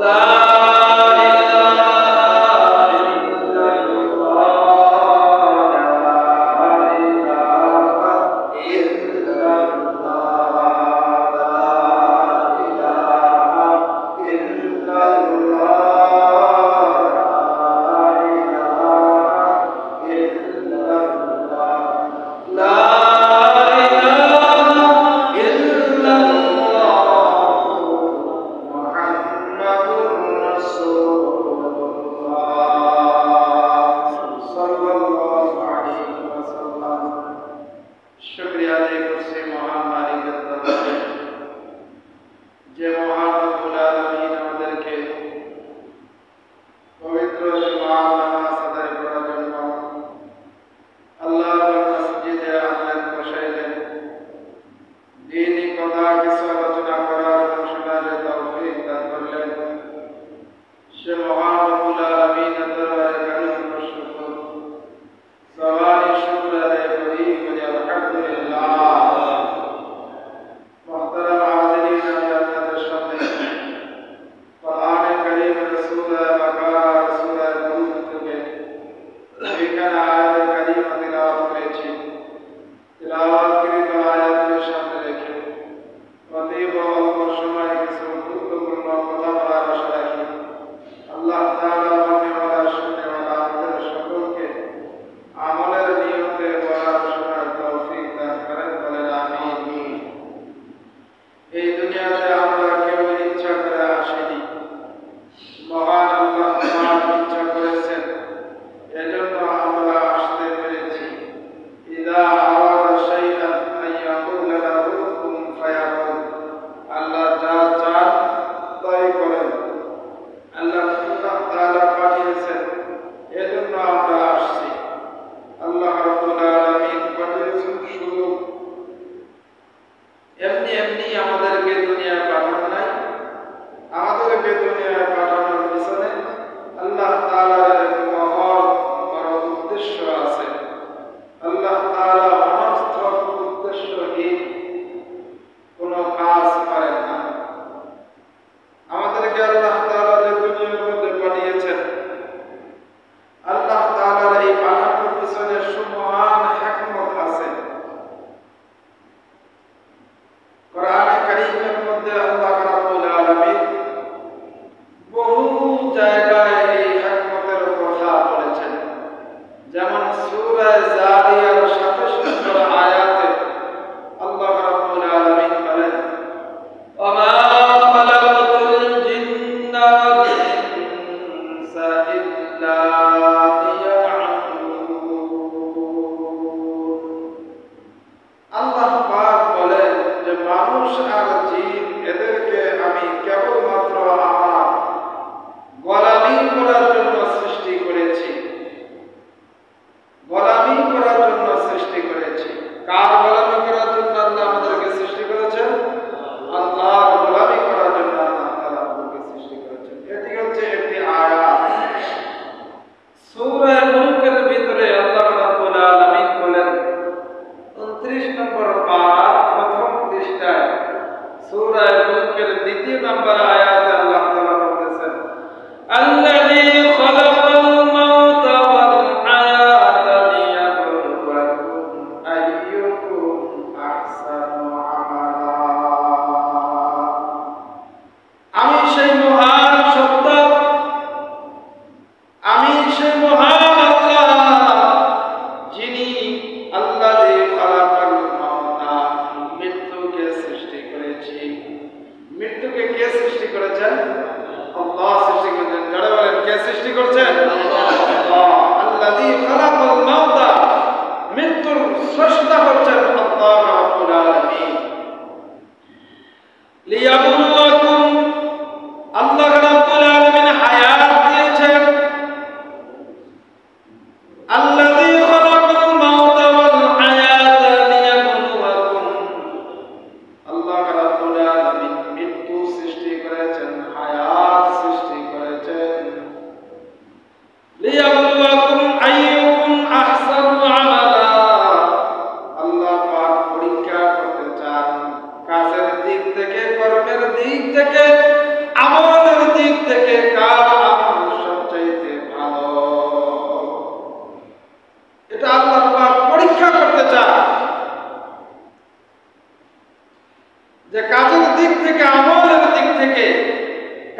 محمد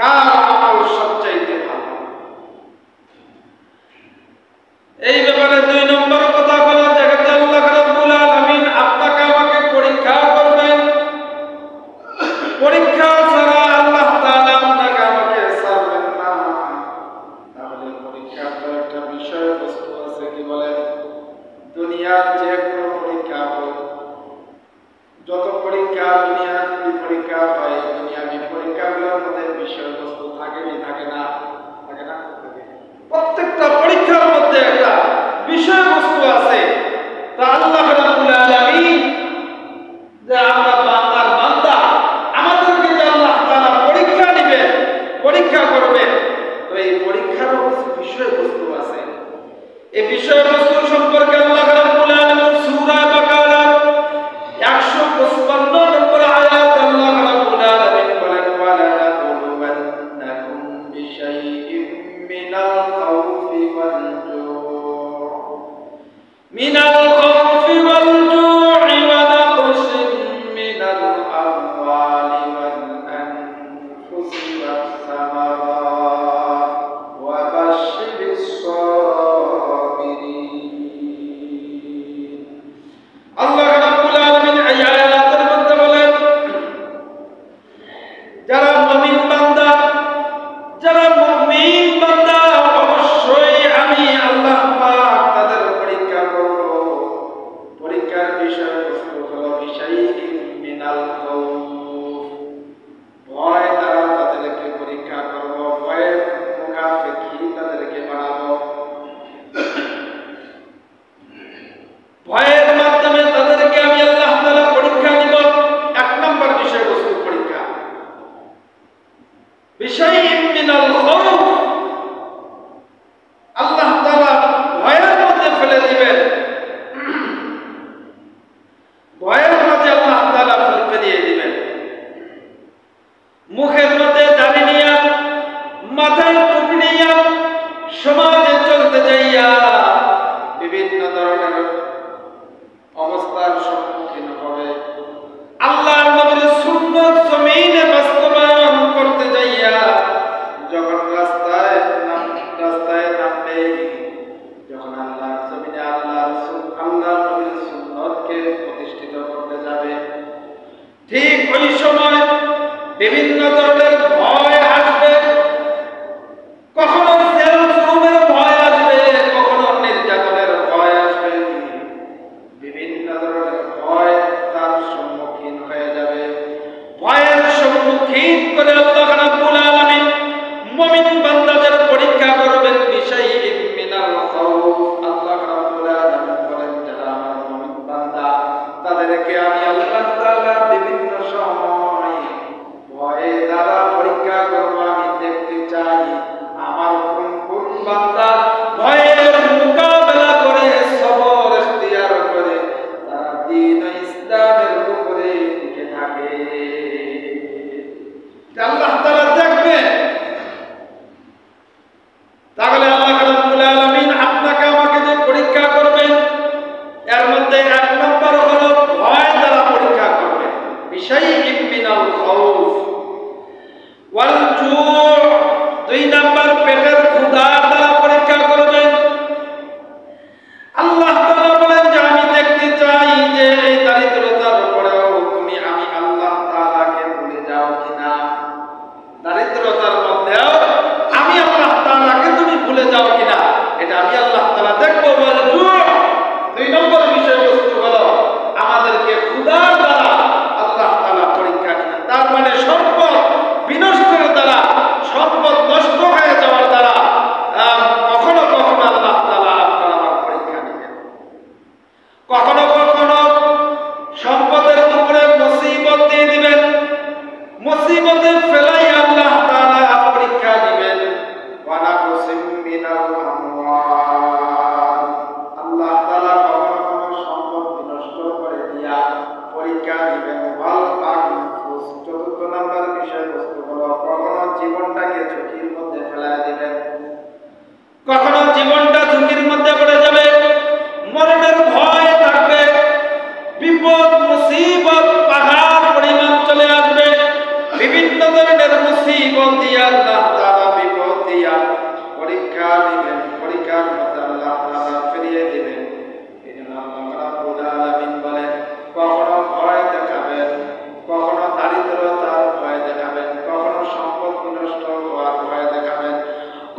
কার আমল সবচাইতে ভালো। এই ব্যাপারে 2 নম্বর কথা হলো যে আল্লাহ রাব্বুল আলামিন আপনাকে আমাকে পরীক্ষা করবেন। পরীক্ষা ছাড়া আল্লাহ তাআলা আপনাকে আমাকে ছাড়বেন না। তাহলে পরীক্ষার তো একটা বিষয়বস্তু আছে, কি বলেন? দুনিয়ার যে কোনো পরীক্ষা হোক, যত পরীক্ষা দুনিয়ার পরীক্ষা হয়, দুনিয়াবি পরীক্ষাগুলোর মধ্যে বিষয়বস্তু থাকে না? থাকে না? প্রত্যেকটা পরীক্ষার মধ্যে একটা বিষয়বস্তু আছে। তা আল্লাহ রাব্বুল আলামিন যে আমরা বান্দার বান্দা, আমাদেরকে যে আল্লাহ তাআলা পরীক্ষা নেবেন, পরীক্ষা করবেন, তো এই পরীক্ষারও কিছু বিষয়বস্তু আছে। এই বিষয়বস্তু সম্পর্কে আল্লাহ রাব্বুল আলামিন সূরা বাকারার 155 নম্বর আয়াত আল্লাহ রাব্বুল আলামিন বলেন, ওয়ালা নাকুলুবান্নাকুম বিশাইইম মিনাল খাউফি ওয়াল জু'i মিনাল খাউফি ওয়াল জু'i ওয়া নাকশিন মিনাল আমওয়ালি ওয়াল আনফুসি ওয়াস সামারাত ওয়া বাশশিরিস সাবিরিন। আল্লাহ রাব্বুল আলামিন এই আয়াতের মধ্যে বলেন, যারা মুমিন বান্দা, যারা মুমিন বান্দা, অবশ্যই আমি আল্লাহ পাক তাদের পরীক্ষা করব। পরীক্ষার বিষয়বস্তু হলো বিশাইইম মিনাল খাউফ, ভয় দ্বারা তাদেরকে পরীক্ষা করব, ভয়ের মুখাপেক্ষী তাদেরকে বানাবো। ভয়ের মাধ্যমে তাদেরকে আমি আল্লাহ তাআলা পরীক্ষা নিব। 1 নম্বর বিষয়বস্তু পরীক্ষা বিশাইইম মিনাল খাউফ, আল্লাহ তাআলা ভয়ের মধ্যে ফেলে দিবেন। ভয়ের মধ্যে আল্লাহ তাআলা ফেলিয়ে দিবেন। মুখের মধ্যে দাড়ি নিয়া, মাথায় টুপি নিয়া, সমাজে চলতে যাইয়া বিভিন্ন ধরনের অবস্থার সম্মুখীন হবে। আল্লাহর নবীর সুন্নাত জমিনে বাস্তবায়ন করতে যাইয়া যখন রাস্তা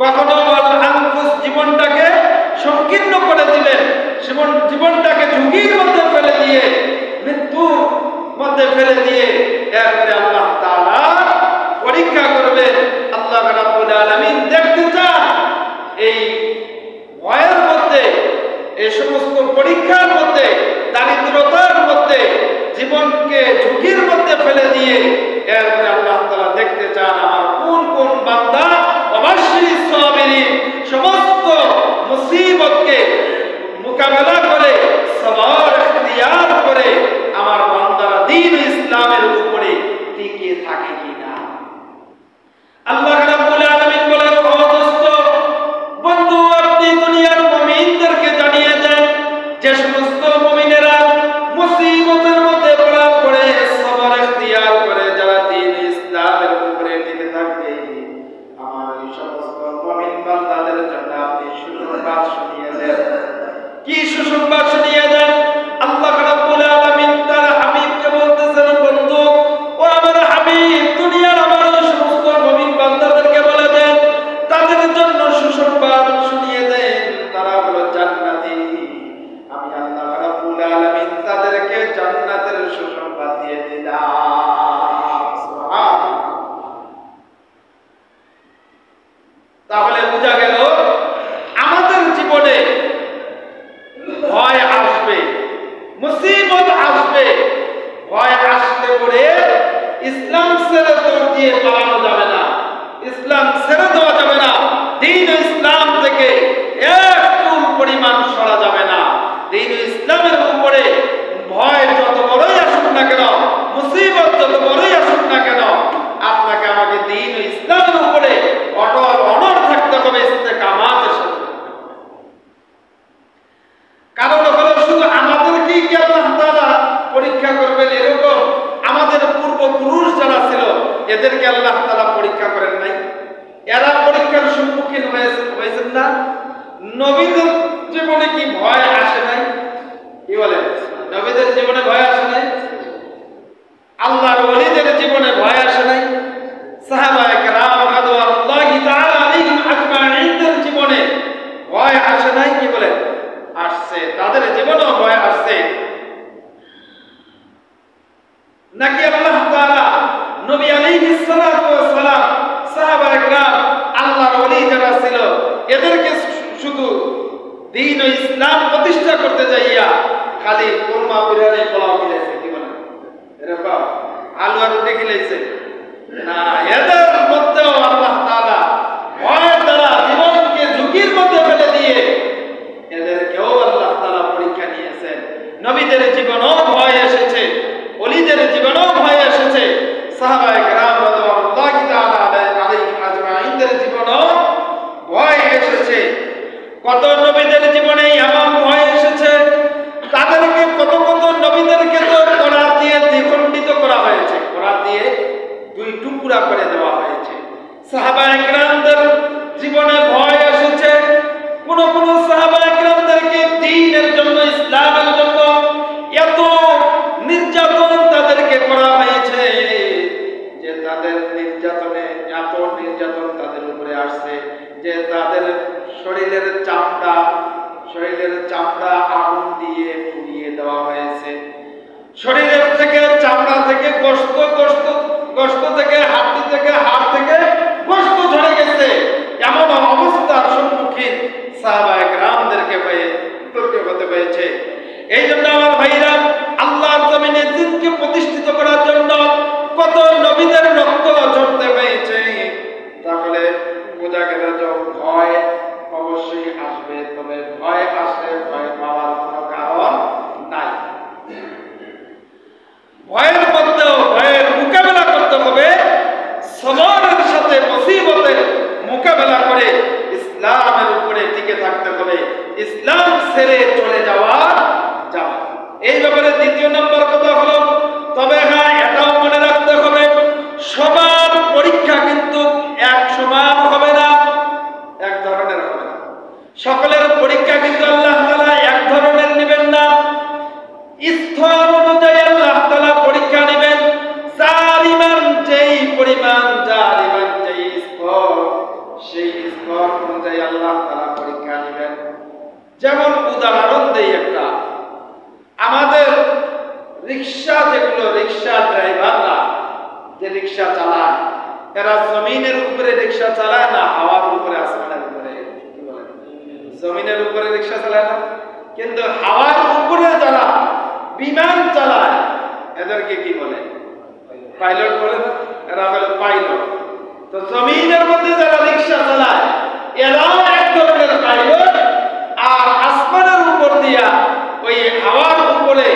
কখনো আনফুস জীবনটাকে সংকীর্ণ করে দিবেন, জীবনটাকে ঝুঁকির মধ্যে ফেলে দিয়ে, মৃত্যুর মধ্যে ফেলে দিয়ে এরপরে আল্লাহ তাআলা পরীক্ষা করবেন। আল্লাহ রাব্বুল আলামিন দেখতে চান এই ভয়ের মধ্যে, এই সমস্ত পরীক্ষার মধ্যে, দারিদ্রতার মধ্যে, জীবনকে ঝুঁকির মধ্যে ফেলে দিয়ে এরপরে আল্লাহ তাআলা দেখতে চান আমার কোন কোন বান্দা অবশ্যই সাবিরিন, সমস্ত মুসিবতকে মোকাবেলা করে সবর ইখতিয়ার করে আমার বান্দারা দ্বীন ইসলামের উপরে টিকে থাকে কিনা। আল্লাহ রাব্বুল আলামিন বলেন, ও দোস্ত বন্ধু, আপনি দুনিয়ার মুমিনদেরকে জানিয়ে দেন যে সমস্ত মুমিনেরা মুসিবতের মধ্যে পড়ে সবর ইখতিয়ার করে যারা দ্বীন ইসলামের উপরে টিকে থাকবে, আমার এই সমস্ত মুমিন বান্দাদের জন্য আপনি সুসংবাদ শুনিয়ে দেন। কি সুসংবাদ শুনিয়ে দেন? আল্লাহ রাব্বুল আলামিন তার হাবিবকে বলতেছেন, বন্ধু ও আমার হাবিব, দুনিয়ার আমার সমস্ত মুমিন বান্দাদেরকে বলে দেন, তাদের জন্য সুসংবাদ শুনিয়ে দেন, তারা হলো জান্নাতি। আমি আল্লাহ রাব্বুল আলামিন তাদেরকে জান্নাতের সুসংবাদ দিয়ে দিলাম। সুবহানাল্লাহ। তাহলে বোঝা গেল আমাদের জীবনে ভয় আসবে, মুসিবত আসবে। ভয় আসলে পরে ইসলাম ছেড়ে দৌড় দিয়ে পালানো যাবে না, ইসলাম ছেড়ে দেওয়া যাবে না, দ্বীন ইসলাম থেকে একটু পরিমাণ সরা যাবে না। দ্বীন ইসলামের উপরে ভয় যত বড়ই আসুক না কেন, মুসিবত যত বড়ই আসুক না কেন, আপনাকে আমাকে দ্বীন ইসলামের উপরে অটল অনড় থাকতে হবে, ইস্তেকামাতের সাথে। কারণ হলো শুধু আমাদেরকেই কি আল্লাহ তাআলা পরীক্ষা করবেন এরকম? আমাদের পূর্বপুরুষ যারা ছিল এদেরকে আল্লাহ তাআলা পরীক্ষা করেন নাই? এরা পরীক্ষার সম্মুখীন হয়েছেন না? নবীদের জীবনে কি ভয় আসে নাই? কি বলেন? নবীদের জীবনে ভয় আসে নাই? আল্লাহর ওলিদের জীবনে ভয় আসে নাই? সাহাবায়ে কেরাম রাদিয়াল্লাহু তাআলা আলাইহিম আজমাইনদের জীবনে ভয় আসে নাই? কি বলেন? আসছে। তাদের জীবনেও ভয় আসছে। নাকি আল্লাহ তাআলা নবী আলাইহিস সালাতু ওয়াস সালাম, সাহাবায়ে কেরাম, আল্লাহর ওলি যারা ছিল এদেরকে শুধু দ্বীন ও ইসলাম প্রতিষ্ঠা করতে যাইয়া খালি কোরমা বিরিয়ানি পোলাও খিলাইছে? কি বলেন? এরকম আলু আর রুটি খিলাইছে না, এদের মধ্যেও আল্লাহ তাআলা ভয়ের দ্বারা জীবনকে ঝুঁকির মধ্যে ফেলে দিয়ে এদেরকেও আল্লাহ তাআলা পরীক্ষা নিয়েছেন। নবীদের জীবনেও ভয় এসেছে, ওলিদের জীবনেও ভয় এসেছে, সাহাবায়ে কেরাম রাদিয়াল্লাহু তাআলা আলাইহিম আজমাইনদের জীবনেও ভয় এসেছে। কত নবীদের জীবনে এমন ভয় এসেছে, তাদেরকে কত কত নবীদেরকে তো কোরআন দিয়ে দ্বিখণ্ডিত করা হয়েছে, কোরআন দিয়ে দুই টুকরা করে দেওয়া হয়েছে। সাহাবায়ে কেরামদের জীবনে ভয় এসেছে। কোন কোন সাহাবায়ে কেরামদেরকে দ্বীনের জন্য, ইসলামের জন্য এত নির্যাতন তাদেরকে করা হয়েছে যে তাদের নির্যাতনে এত নির্যাতন তাদের উপরে আসছে যে তাদের শরীরের চামড়া আগুন দিয়ে পুড়িয়ে দেওয়া হয়েছে। শরীরের থেকে চামড়া থেকে গোশত থেকে হাড় থেকে গোশত ঝরে গেছে। এমন অবস্থার সম্মুখীন সাহাবায়ে কেরামদেরকে হতে হয়েছে। এই জন্য আমার ভাইরা, আল্লাহর জমিনে দ্বীনকে প্রতিষ্ঠিত করার জন্য কত নবীদের রক্ত ঝরতে হয়েছে। তাহলে বোঝা গেল যে ভয় অবশ্যই আসবে, তবে ভয় আসলে ভয় পাওয়ার কোনো কারণ নাই। ভয়ের মধ্যেও ভয়ের মোকাবেলা করতে হবে, সবরের সাথে মুসিবতের মোকাবেলা করে ইসলামের উপরে টিকে থাকতে হবে। ইসলাম ছেড়ে চলে যাওয়া যাবে। এই ব্যাপারে দ্বিতীয় নম্বর কথা হলো, তবে হ্যাঁ এটাও মনে রাখতে হবে, সবার পরীক্ষা কিন্তু এক সমান হবে না, এক ধরনের হবে না। সকলের পরীক্ষা কিন্তু আল্লাহ তাআলা এক ধরনের নেবেন না। স্তর অনুযায়ী আল্লাহ তাআলা পরীক্ষা নেবেন। জালিমান যেই পরিমাণ, জালিমান যেই স্তর, সেই স্তর আল্লাহ তাআলা পরীক্ষা নেবেন। যেমন উদাহরণ দেই একটা, আমাদের রিক্সা, যেগুলো রিক্সা ড্রাইভাররা যে রিক্সা চালায়, এরা জমিনের উপরে রিক্সা চালায় না হাওয়ার উপরে, আসমানের উপরে? কি বলেন? জমিনের উপরে রিক্সা চালায় না, কিন্তু হাওয়ার উপরে যারা বিমান চালায় এদেরকে কি বলে? পাইলট বলে না? এরা বলে পাইলট। তো জমিনের মধ্যে যারা রিক্সা চালায় এরাও এক ধরনের পাইলট, আর আসমানের উপর দিয়া ওই হাওয়ার উপরে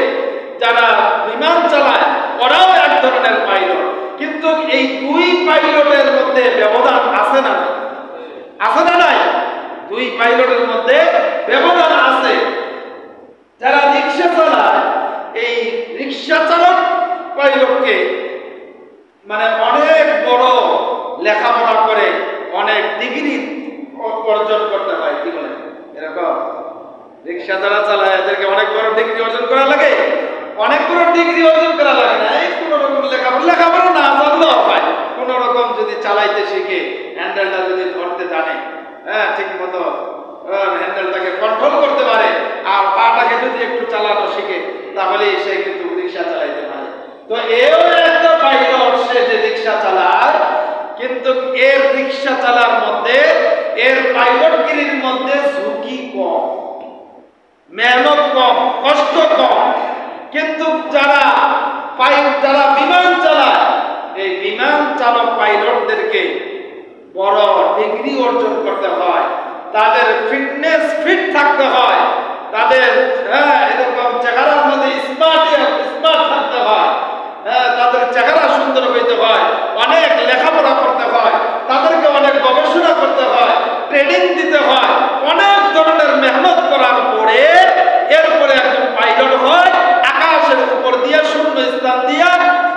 যারা বিমান চালায় ওরাও এক ধরনের পাইলট। কিন্তু এই দুই পাইলটের মধ্যে ব্যবধান আছে না? আছে না নাই? দুই পাইলটের মধ্যে ব্যবধান আছে। যারা রিক্সা চালায় এই রিক্সা চালক পাইলটকে মানে অনেক বড় লেখাপড়া করে অনেক ডিগ্রি অর্জন করতে হয়। কি বলে এরকম? রিক্সা যারা চালায় এদেরকে অনেক বড় ডিগ্রি অর্জন করা লাগে। অনেক বড় ডিগ্রি অর্জন করা লাগে না, এই কোন রকম লেখাপড়া না জানলেও হয়, কোন রকম যদি চালাইতে শিখে, হ্যান্ডেলটা যদি ধরতে জানে, হ্যাঁ ঠিক মতো হ্যান্ডেলটাকে কন্ট্রোল করতে পারে, আর পাটাকে যদি একটু চালানো শিখে, তাহলে সে কিন্তু রিক্সা চালাইতে পারে। তো এও একটা পাইলট, সে যে রিক্সা চালায়, কিন্তু এর রিক্সা চালার মধ্যে, এর পাইলটগিরির মধ্যে ঝুঁকি কম, মেহনত কম, কষ্ট কম। কিন্তু যারা বিমান চালায়, এই বিমান চালক পাইলটদেরকে বড় ডিগ্রি অর্জন করতে হয়, তাদের ফিটনেস ফিট থাকতে হয়, তাদের এরকম চেহারার মধ্যে স্মার্ট থাকতে হয়, তাদের চেহারা সুন্দর হইতে হয়, অনেক লেখাপড়া করতে হয়, তাদেরকে অনেক গবেষণা করতে হয়, ট্রেনিং দিতে হয়, অনেক ধরনের মেহনত করার পরে এরপরে একজন পাইলট হয়। আকাশের উপর দিয়ে শূন্য স্থান দিয়া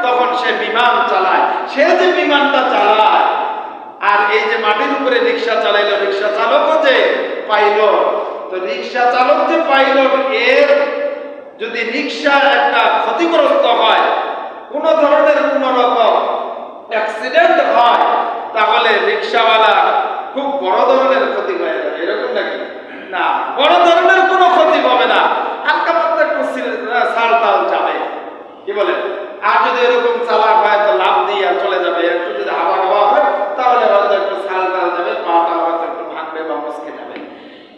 তখন সে বিমান চালায়। সে যে বিমানটা চালায়, আর এই যে মাটির উপরে রিক্সা চালাইলো, রিক্সা চালকও যে পাইলট। তো রিক্সা চালক যে পাইলট, এর যদি রিক্সা একটা ক্ষতিগ্রস্ত হয়, কোন ধরনের কোন রকম অ্যাক্সিডেন্ট হয়, তাহলে রিক্সাওয়ালা খুব বড় ধরনের ক্ষতি হয়ে যাবে। এরকম নাকি? না, বড় ধরনের কোনো ক্ষতি হবে না, হালকা পাতলা একটু সালতাল যাবে। কি বলে? আর যদি এরকম চালাক হয় তো লাভ দিয়ে চলে যাবে। একটু যদি হাওয়া হয় তাহলে হয়তো একটু সালতাল যাবে, পাটা হয়তো একটু ভাঙবে বা মস্কে যাবে।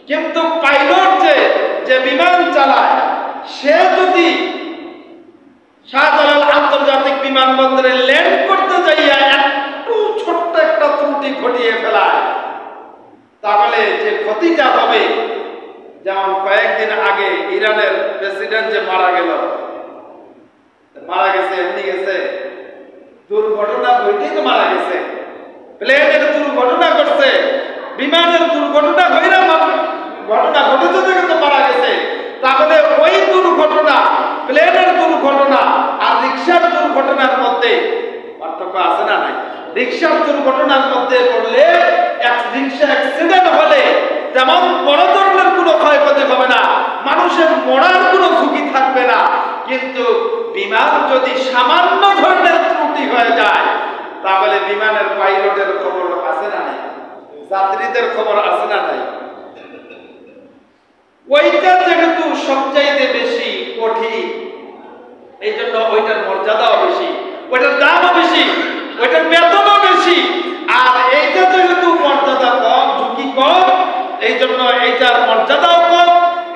কিন্তু পাইলট যে বিমান চালায়, সে যদি শাহজালাল আন্তর্জাতিক বিমানবন্দরে ল্যান্ড করতে যাইয়া একটু ছোট্ট একটা ত্রুটি ঘটিয়ে ফেলায়, তাহলে যে ক্ষতিটা হবে, যেমন কয়েকদিন আগে ইরানের প্রেসিডেন্ট যে মারা গেছে, এমনি গেছে, দুর্ঘটনা ঘটেই তো মারা গেছে। প্লেনের দুর্ঘটনা ঘটছে, বিমানের দুর্ঘটনা ঘটনা ঘটেছে দেখে তো মারা গেছে। তাহলে ওই দুর্ঘটনা, প্লেনের দুর্ঘটনা আর রিক্সার দুর্ঘটনার মধ্যে পার্থক্য আছে না নাই? রিক্সার দুর্ঘটনার মধ্যে পড়লে, রিক্সা অ্যাক্সিডেন্ট হলে যেমন বড় ধরনের কোনো ক্ষয়ক্ষতি হবে না, মানুষের মরার কোনো ঝুঁকি থাকবে না। কিন্তু বিমান যদি সামান্য ধরনের ত্রুটি হয়ে যায়, তাহলে বিমানের পাইলটের খবর আছে না নাই? যাত্রীদের খবর আছে না নাই? ওইটা যেহেতু সবচাইতে বেশি কঠিন, এই জন্য ওইটার মর্যাদাও বেশি, ওইটার দামও বেশি, ওইটার বেতনও বেশি। আর এইটা যেহেতু মর্যাদা কম, ঝুঁকি কম, এই জন্য এইটার মর্যাদাও কম,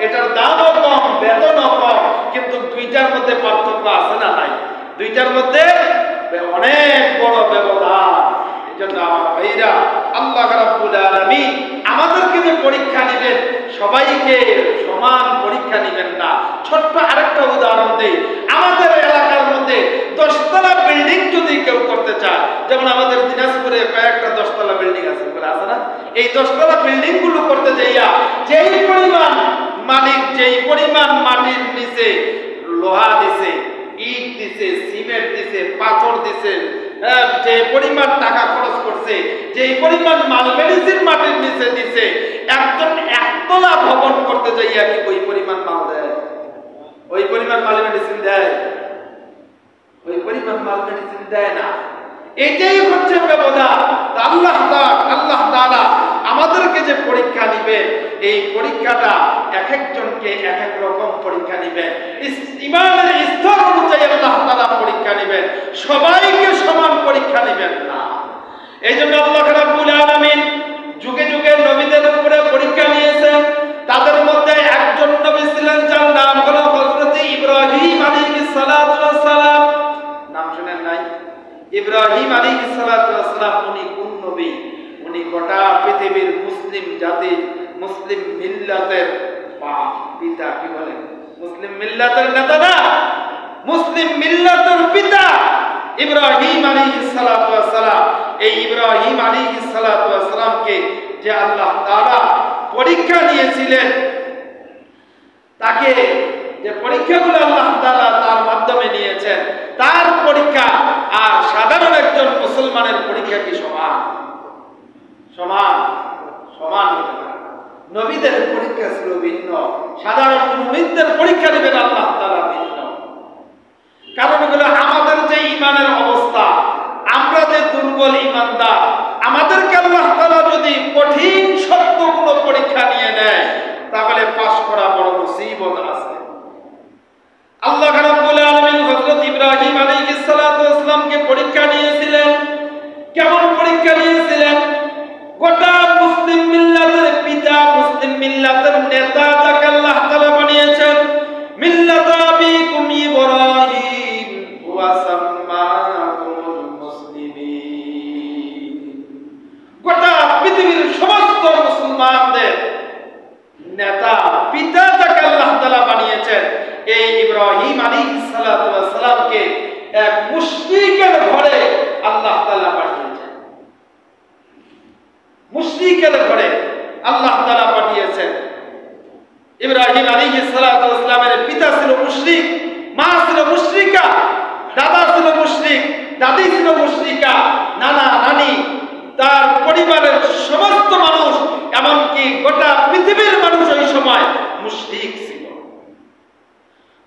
এটার দামও কম, বেতনও কম। কিন্তু দুইটার মধ্যে পার্থক্য আছে না নাই? দুইটার মধ্যে অনেক বড় ব্যবধান। এই জন্য আমার ভাইরা, আল্লাহ রাব্বুল আলামিন আমাদেরকে যে পরীক্ষা নেবেন, সবাইকে সমান পরীক্ষা নেবেন না। ছোট্ট আরেকটা উদাহরণ দেই। আমাদের এলাকার মধ্যে 10 তলা বিল্ডিং যদি কেউ করতে চায়, যেমন আমাদের দিনাজপুরে কয়েকটা 10 তলা বিল্ডিং আছে না? এই 10 তলা বিল্ডিং গুলো করতে যাইয়া যেই পরিমাণ মালিক, যেই পরিমাণ মাটির নিচে লোহা দিছে, ইট দিছে, সিমেন্ট দিছে, পাথর দিছে, যে পরিমাণ টাকা খরচ করছে, যেই পরিমাণ মাল মেডিসিন মাটির নিচে দিছে, একজন একতলা ভবন করতে যাইয়া কি ওই পরিমাণ মাল দেয়? ওই পরিমাণ মাল মেডিসিন দেয়? ওই পরিমাণ মাল মেডিসিন দেয় না। এটাই হচ্ছে ব্যবধান। আল্লাহ তাআলা আমাদেরকে যে পরীক্ষা এই পরীক্ষাটা এক একজনকে এক এক রকম পরীক্ষা নেবেন। ইমানের স্তর অনুযায়ী আল্লাহ তাআলা পরীক্ষা নেবেন, সবাইকে সমান পরীক্ষা নেবেন না। এই জন্য আল্লাহ রাব্বুল আলামিন যুগে যুগে নবীদের উপরে পরীক্ষা নিয়েছেন। তাদের মধ্যে একজন নবী ছিলেন যার নাম হলো হযরত ইব্রাহিম আলাইহিস সালাতু ওয়াস সালাম। নাম শুনেন নাই? ইব্রাহিম আলাইহিস সালাতু ওয়াস সালাম উনি কোন নবী? উনি গোটা পৃথিবীর মুসলিম জাতি, মুসলিম মিল্লাতের পিতা। কি বলেন? মুসলিম মিল্লাতের নেতা না, মুসলিম মিল্লাতের পিতা ইব্রাহিম আলাইহিস সালাতু ওয়াস সালাম। এই ইব্রাহিম আলাইহিস সালাতু ওয়াস সালামকে যে আল্লাহ তাআলা পরীক্ষা নিয়েছিলেন, তাকে যে পরীক্ষাগুলো আল্লাহ তাআলা তার মাধ্যমে নিয়েছেন, তার পরীক্ষা আর সাধারণ একজন মুসলমানের পরীক্ষা কি সমান? সমান সমান হতে পারে না। নবীদের পরীক্ষা ছিল ভিন্ন, সাধারণ মুমিনদের পরীক্ষা নেবেন আল্লাহ তাআলা ভিন্ন। কারণ হলো আমাদের যে ঈমানের অবস্থা, আমরা যে দুর্বল ঈমানদার, আমাদেরকে আল্লাহ তাআলা যদি কঠিন শক্তগুলো পরীক্ষা নিয়ে নেয়, তাহলে পাস করা বড় মুসিবত আছে। আল্লাহ রাব্বুল আলামিন হযরত ইব্রাহিম আলাইহিস সালাতু ওয়াস সালামকে পরীক্ষা নিয়েছিলেন। কেমন পরীক্ষা নিয়েছিলেন? গোটা মুসলিম মিল্লাতের পিতা, মুসলিম মিল্লাতের নেতা যাকে আল্লাহ তাআলা বানিয়েছেন, মিল্লাত আবিকুম ইব্রাহিম ওয়া সাম্মাকুমুল মুসলিমিন। গোটা পৃথিবীর সমস্ত মুসলমানদের নেতা, পিতা যাকে আল্লাহ তাআলা বানিয়েছেন, এই ইব্রাহিম আলাইহিস সালাতু ওয়াস সালামকে এক মুশরিকের ঘরে আল্লাহ তাআলা পাঠিয়েছেন। মুশরিকের ঘরে আল্লাহ তাআলা পাঠিয়েছেন। ইব্রাহিম আলাইহিস সালাতু ওয়াস সালামের পিতা ছিল মুশরিক, মা ছিল মুশরিকা, দাদা ছিল মুশরিক, দাদি ছিল মুশরিকা, নানা নানি, তার পরিবারের সমস্ত মানুষ, এমনকি গোটা পৃথিবীর মানুষ ওই সময় মুশরিক ছিল।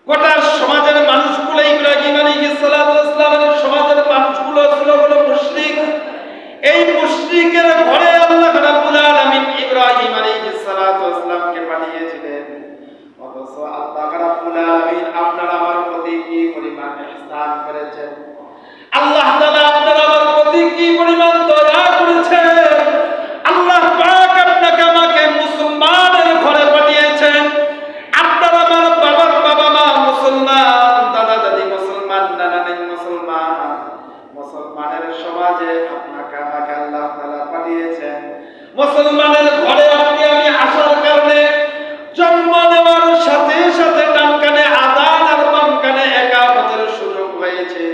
গোটা সমাজের মানুষগুলো, ইব্রাহিম আলাইহিস সালাতু ওয়াস সালামের সমাজের মানুষগুলো ছিল হলো মুশরিক। এই মুশরিকের ঘরে আল্লাহ রাব্বুল আলামিন ইব্রাহিম আলাইহিস সালাতু ওয়াস সালামকে পাঠিয়েছিলেন। অথচ আল্লাহ রাব্বুল আলামিন আপনার আমার প্রতি কি পরিমাণ ইহসান করেছেন, আল্লাহ তাআলা আপনার আমার প্রতি কি পরিমাণ দয়া করেছেন। আল্লাহ পাক আপনাকে আমাকে মুসলমানের ঘরে পাঠিয়েছেন। আপনার আমার বাবার বাবা মা মুসলমান, দাদা দাদি মুসলমান, নানা নানি মুসলমান, মুসলমানের সমাজে আপনাকে আমাকে আল্লাহ তাআলা পাঠিয়েছেন। মুসলমানের ঘরে আপনি আমি আসার কারণে জন্ম নেওয়ার সাথে সাথে ডান কানে আযান আর বাম কানে ইকামতের সুযোগ হয়েছে।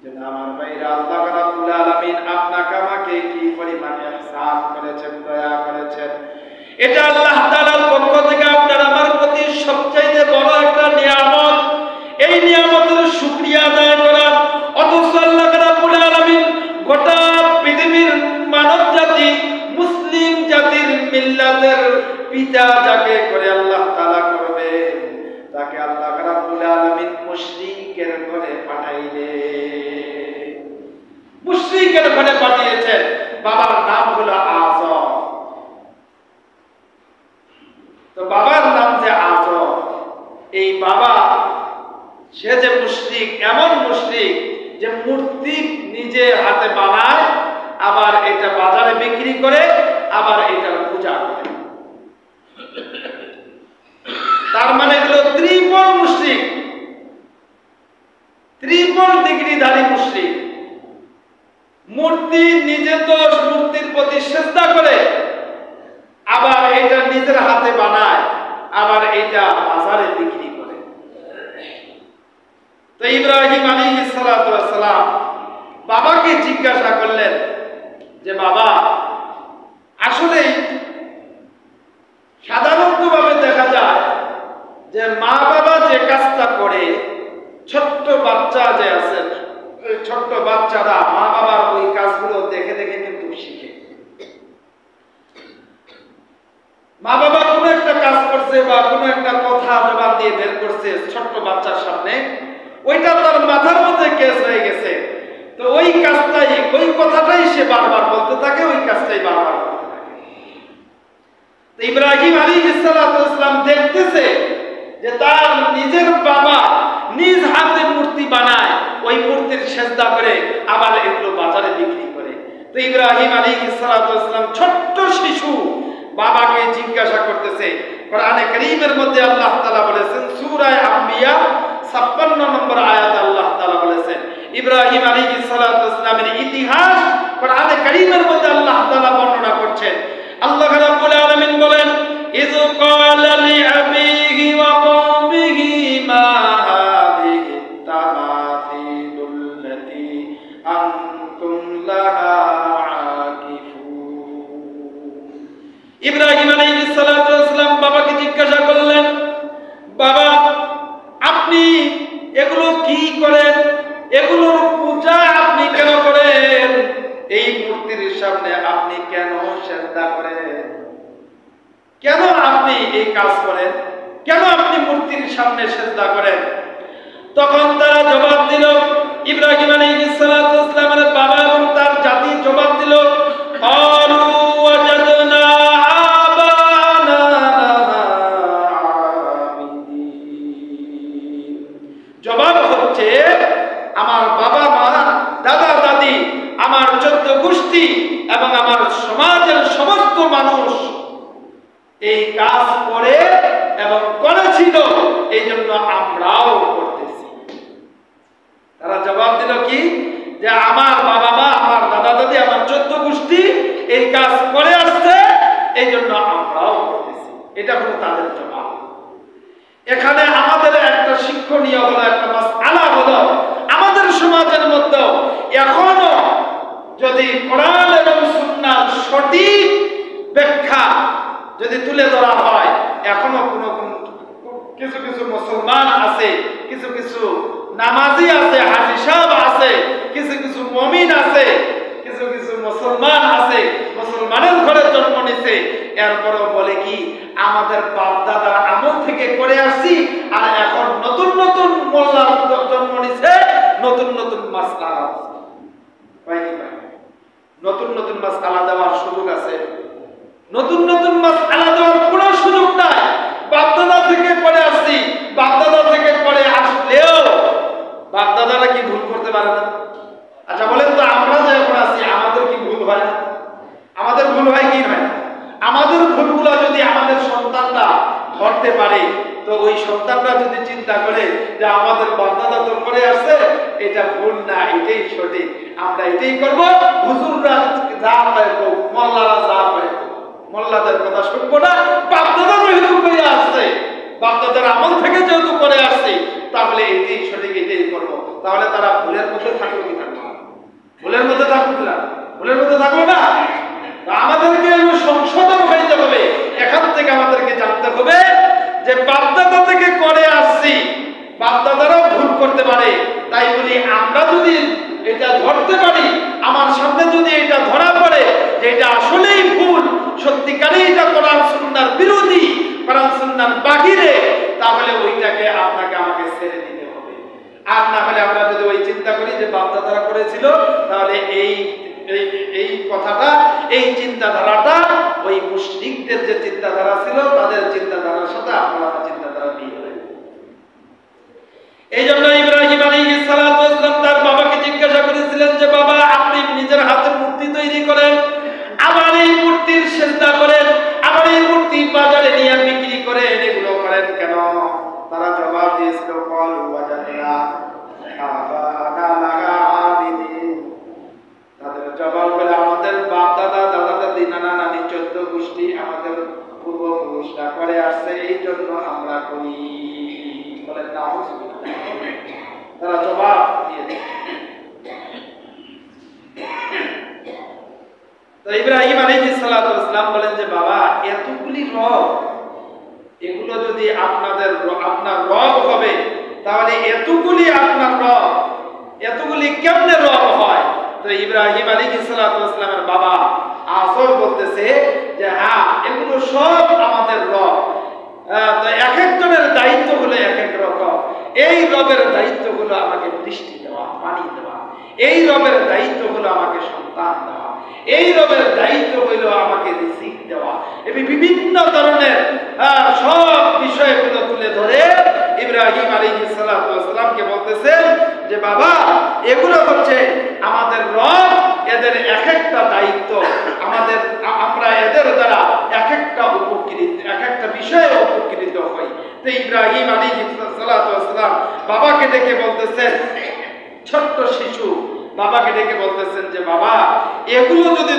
যেন আমার ভাইরা, আল্লাহ রাব্বুল আলামিন আপনাকে আমাকে কি পরিমাণ ইহসান করেছেন, দয়া করেছেন। এটা আল্লাহ তাআলার পক্ষ থেকে আপনার আমার প্রতি সবচেয়ে বড় একটা নিয়ামত। এই নিয়ামতের শুকরিয়া আদায় করা। অথচ আল্লাহ রাব্বুল আলামিন গোটা পৃথিবীর মানব জাতি, মুসলিম জাতির মিল্লাতের পিতা যাকে করে আল্লাহ তাআলা করবে, তাকে আল্লাহ রাব্বুল আলামিন মুশরিকের ঘরে পাঠাইলেন। মুশরিকের ঘরে পাঠিয়েছেন। বাবার নাম হলো আযম। তো বাবার নাম যে আযম, এই বাবা সে যে মুশরিক, এমন মুশরিক যে মূর্তি নিজে হাতে বানায়, আবার এটা বাজারে বিক্রি করে, আবার এটার পূজা করে। তার মানে হলো ত্রিপল মুশরিক, ত্রিপল ডিগ্রিধারী মুশরিক। মূর্তি নিজে তো মূর্তির প্রতি সিজদা করে, আবার এটা নিজের হাতে বানায়, আবার এটা বাজারে বিক্রি করে। তো ইব্রাহিম আলাইহিস সালাতু ওয়াস সালাম বাবাকে জিজ্ঞাসা করলেন যে বাবা, আসলে সাধারণতভাবে দেখা যায় যে মা বাবা যে কাজটা করে, ছোট্ট বাচ্চা যে আছে, ছোট্ট বাচ্চারা মা বাবার ওই কাজগুলো দেখে দেখে কিন্তু শিখে। মা বাবা কোনো একটা কাজ করছে বা কোনো একটা কথা জবাব দিয়ে বের করছে ছোট্ট বাচ্চার সামনে, ওইটা তার মাথার মধ্যে কেস হয়ে গেছে। তো ওই কাজটাই, ওই কথাটাই সে বারবার বলতে থাকে, ওই কাজটাই বারবার করতে থাকে। তো ইব্রাহিম আলাইহিস সালাম দেখতেছে যে তার নিজের বাবা নিজ হাতে মূর্তি বানায়, ওই মূর্তির সেজদা করে আবার এগুলো বাজারে বিক্রি করে। তো ইব্রাহিম আলাইহিস সালাম ছোট্ট শিশু বাবাকে জিজ্ঞাসা করতেছে। কোরআনে কারীমের মধ্যে আল্লাহ তাআলা বলেছেন, সূরা আম্বিয়া 56 নম্বর আয়াতে আল্লাহ তাআলা বলেছেন, ইব্রাহিম আলাইহিস সালামের ইতিহাস কোরআনে কারীমের মধ্যে আল্লাহ তাআলা বর্ণনা করছেন। আল্লাহ রাব্বুল আলামিন বলেন, ইয ক্বালা লিআবিহি ওয়া কওমিহি মা হাযিহি তামাথিলুল্লাতী আনতুম লাহা আকিফুন। ইব্রাহিম আলাইহিস সালাম বাবাকে জিজ্ঞাসা করলেন, বাবা আপনি এগুলো কি করেন, এগুলোর পূজা আপনি কেন করেন, এই মূর্তির সামনে আপনি কেন সেজদা করেন, কেন আপনি এই কাজ করেন, কেন আপনি মূর্তির সামনে সেজদা করেন? তখন তারা জবাব দিল, ইব্রাহিম আলাইহিস সালামের বাবা এবং তার জাতি জবাব দিল, ক্বালু ওয়াজাদনা আবানা আবিদিন। জবাব হচ্ছে, আমার বাবা মা, দাদা দাদি, আমার 14 গোষ্ঠী এবং আমার সমাজের সমস্ত মানুষ এই কাজ করে এবং করেছিল, এই জন্য আমরাও করতেছি। তারা জবাব দিল কি, যে আমার বাবা মা, আমার দাদা দাদি, আমার 14 গোষ্ঠী এই কাজ করে আসছে, এই জন্য আমরাও করতেছি। এটা হলো তাদের জবাব। এখানে আমাদের একটা শিক্ষণীয় হলো, একটা মাসআলা হলো, আমাদের সমাজের মধ্যে এখনো যদি কোরআন এবং সুন্নাহর সঠিক ব্যাখ্যা যদি তুলে ধরা হয়, এখনো কিছু কিছু মুসলমান আছে, কিছু কিছু নামাজি আছে, হাজী সাহেব আছে, কিছু কিছু মুমিন আছে, কিছু কিছু মুসলমান আছে, মুসলমানের ঘরে জন্ম নিছে, এরপরও বলে কি আমাদের বাপ দাদার আমল থেকে করে আসছি, আর এখন নতুন নতুন মোল্লা জন্ম নিছে, নতুন নতুন মাসআলা আছে। নতুন নতুন মাসআলা দেওয়ার সুযোগ আছে? নতুন নতুন মাসআলা দেওয়ার কোনো সুযোগ নাই। বাপদাদা থেকে পড়ে আসছি, বাপদাদা থেকে পড়ে আসলেও বাপদাদারা কি ভুল করতে পারে না? আচ্ছা বলেন তো, আমরা যে এখন আছি আমাদের কি ভুল হয় না? আমাদের ভুল হয় কি হয় না? আমাদের ভুলগুলো যদি আমাদের সন্তানরা ধরতে পারে, তো ওই সন্তানরা যদি চিন্তা করে যে আমাদের বাপদাদা তো করে আসছে, এটা ভুল না, এটাই সঠিক, আমরা এটাই করব, হুজুররা যা পায়, মোল্লারা যা পায়, মোল্লাদের কথা শুনবো না, বাপদাদা যেহেতু করে আসছে, বাপদাদার আমল থেকে যেহেতু করে আসছে, তাহলে এটাই সঠিক, এটাই করবো। তাহলে তারা ভুলের মধ্যে থাকলো কি থাকলো? ভুলের মধ্যে থাকলো না? ভুলের মধ্যে থাকলো না? আমাদেরকে সংশোধন হইতে হবে। এখান থেকে আমাদেরকে জানতে হবে যে বাপদাদা থেকে করে আসছি, বাপদাদারাও ভুল করতে পারে, তাই বলি আমরা যদি এটা ধরতে পারি, আমার সামনে যদি এটা ধরা পড়ে যে এটা আসলেই ভুল, সত্যিকারই এটা কোরআন সুন্নাহর বিরোধী, কোরআন সুন্নাহর বাহিরে, তাহলে ওইটাকে আপনাকে আমাকে ছেড়ে দিতে হবে। আর না হলে আমরা যদি ওই চিন্তা করি যে বাপদাদারা করেছিল, তাহলে এই কথাটা, এই চিন্তাধারাটা ওই মুশরিকদের যে চিন্তাধারা ছিল, তাদের চিন্তাধারার সাথে আপনার চিন্তাধারা মিল হয়। এই জন্য ইব্রাহিম আলাইহিস সালাম তার বাবাকে জিজ্ঞাসা করেছিলেন যে বাবা আপনি নিজের হাতের মূর্তি তৈরি করেন, আবার এই মূর্তির সেজদা করেন, আবার এই মূর্তি বাজারে নিয়ে বিক্রি করেন, এগুলো করেন কেন? তারা জবাব দিয়েছিল, ক্বালু ওয়াজাদনা আবানা লাহা আবিদিন। তাদের জবাব হলো, আমাদের বাপ দাদা, দাদা দাদি, নানা নানি, 14 গোষ্ঠী আমাদের পূর্বপুরুষরা করে আসছে, এই জন্য আমরা করি। বলেন নাউযুবিল্লাহ। তারা জবাব দিয়েছে। তো ইব্রাহিম আলাইহিস সালাম বলেন যে বাবা এতগুলি রব, এগুলো যদি আপনার রব হবে, তাহলে এতগুলি আপনার রব, এতগুলি কেমনে রব হয়? তো ইব্রাহিম আলাইহিস সালামের বাবা আযর বলতেছে যে হ্যাঁ, এগুলো সব আমাদের রব। তো এক একজনের দায়িত্ব হলো এক এক রকম। এই রবের দায়িত্ব হলো আমাকে বৃষ্টি দেওয়া, পানি দেওয়া। এই রবের দায়িত্ব হলো আমাকে সন্তান দেওয়া। এই রবের দায়িত্ব হলো আমাকে রিজিক দেওয়া। বিভিন্ন ধরনের সব বিষয়গুলো তুলে ধরে ইব্রাহিম আলাইহিস সালাতু ওয়াস সালামকে বলতেছেন যে বাবা, এগুলো হচ্ছে আমাদের রব, এদের এক একটা দায়িত্ব, আমরা এদের দ্বারা এক একটা উপকৃত, এক একটা বিষয়ে উপকৃত হই। তো ইব্রাহিম আলাইহিস সালাতু ওয়াস সালাম বাবাকে ডেকে বলতেছেন, ছোট্ট শিশু বাবাকে ডেকে বলতেছেন যে বাবা, এগুলো যদি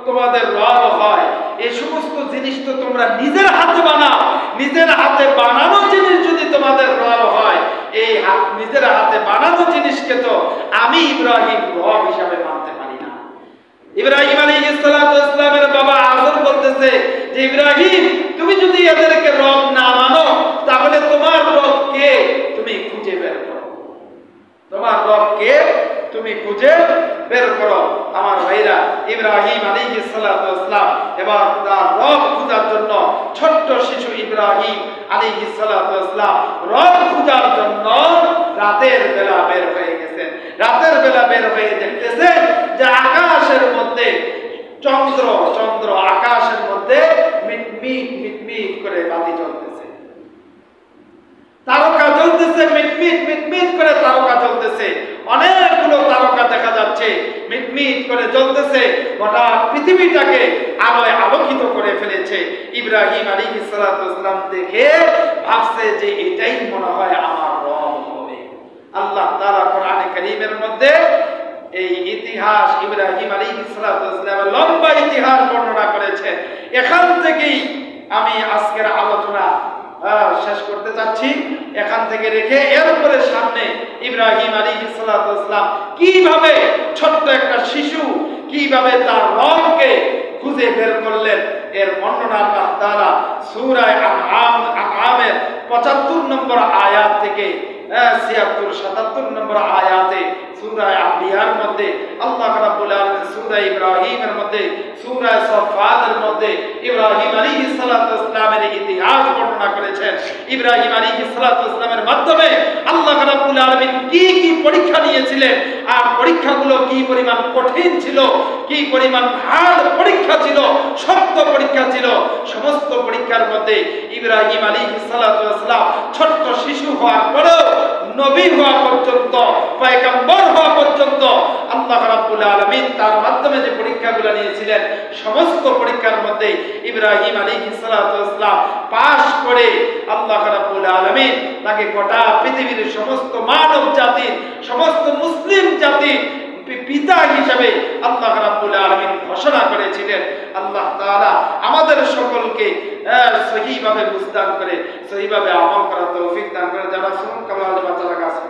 তোমাদের রব হয়, এই সমস্ত জিনিস তো তোমরা নিজের হাতে বানাও, নিজের হাতে বানানো জিনিস যদি তোমাদের রব হয়, এই নিজের হাতে বানানো জিনিসকে তো আমি ইব্রাহিম রব হিসাবে মানতে পারি না। ইব্রাহিম আলাইহিস সালাতু ওয়াস সালামের বাবা আযর বলতেছে যে ইব্রাহিম, তুমি যদি এদেরকে রব না মানো, তাহলে তোমার রব কে তুমি খুঁজে বের করো, তোমার রব কে তুমি খুঁজে বের করো। আমার ভাইরা, ইব্রাহিম আলাইহিস সালাতু ওয়াস সালাম এবার তার রব খোঁজার জন্য, ছোট্ট শিশু ইব্রাহিম আলাইহিস সালাতু ওয়াস সালাম রব খোঁজার জন্য রাতের বেলা বের হয়ে গেছেন। রাতের বেলা বের হয়ে দেখতেছেন যে আকাশের মধ্যে চন্দ্র আকাশের মধ্যে মিটমিট মিটমিট করে বাতি জ্বলতেছে, তারকা জ্বলতেছে, মিটমিট মিটমিট করে তারকা জ্বলতেছে, অনেকগুলো তারকা দেখা যাচ্ছে মিটমিট করে জ্বলতেছে, গোটা পৃথিবীটাকে আলোয় আলোকিত করে ফেলেছে। ইব্রাহিম আলাইহিস সালাতু ওয়াস সালাম দেখে ভাবছে যে এটাই মনে হয় আমার রব হবে। আল্লাহ তাআলা কোরআনে কারীমের মধ্যে এই ইতিহাস, ইব্রাহিম আলাইহিস সালাতু ওয়াস সালামের লম্বা ইতিহাস বর্ণনা করেছেন। এখান থেকেই আমি আজকের আলোচনা শেষ করতে চাচ্ছি, এখান থেকে রেখে এরপরে সামনে ইব্রাহিম আলাইহিস সালাতু ওয়াস সালাম কিভাবে ছোট্ট একটা শিশু কিভাবে তার রবকে খুঁজে বের করলেন, এর বর্ণনা আল্লাহ তাআলা সূরা আনআমের 75 নম্বর আয়াত থেকে 76-77 নম্বর আয়াতে, সূরা আম্বিয়ার মধ্যে আল্লাহ রাব্বুল আলামিন সূরা ইব্রাহিমের মধ্যে, সূরা সাফাতের মধ্যে ইব্রাহিম আলাইহিস সালাতু ওয়াস সালামের ইতিহাস বর্ণনা করেছেন। ইব্রাহিম আলাইহিস সালাতু ওয়াস সালামের মাধ্যমে আল্লাহ রাব্বুল আলামিন কি কি পরীক্ষা নিয়েছিলেন, আর পরীক্ষাগুলো কি পরিমাণ কঠিন ছিল, কি পরিমাণ হার্ড পরীক্ষা ছিল, শক্ত পরীক্ষা ছিল, সমস্ত পরীক্ষার মধ্যে ইব্রাহিম আলাইহিস সালাতু ওয়াস সালাম ছোট্ট শিশু হওয়ার পরেও, নবী হওয়া পর্যন্ত, পয়গম্বর হওয়া পর্যন্ত আল্লাহ রাব্বুল আলামিন তার মাধ্যমে যে পরীক্ষাগুলো নিয়েছিলেন, সমস্ত পরীক্ষার মধ্যে ইব্রাহিম আলাইহিস সালাতু ওয়াস সালাম পাস করে আল্লাহ রাব্বুল আলামিন তাকে গোটা পৃথিবীর সমস্ত মানব জাতির, সমস্ত মুসলিম জাতির পিতা হিসেবে আল্লাহ রাব্বুল আলামিন ঘোষণা করেছিলেন। আল্লাহ তাআলা আমাদের সকলকে সহিভাবে বুঝদান করে, সহিভাবে আমল করার তৌফিক দান করে। যারা শুনুন কামাল বাচ্চারা কাছে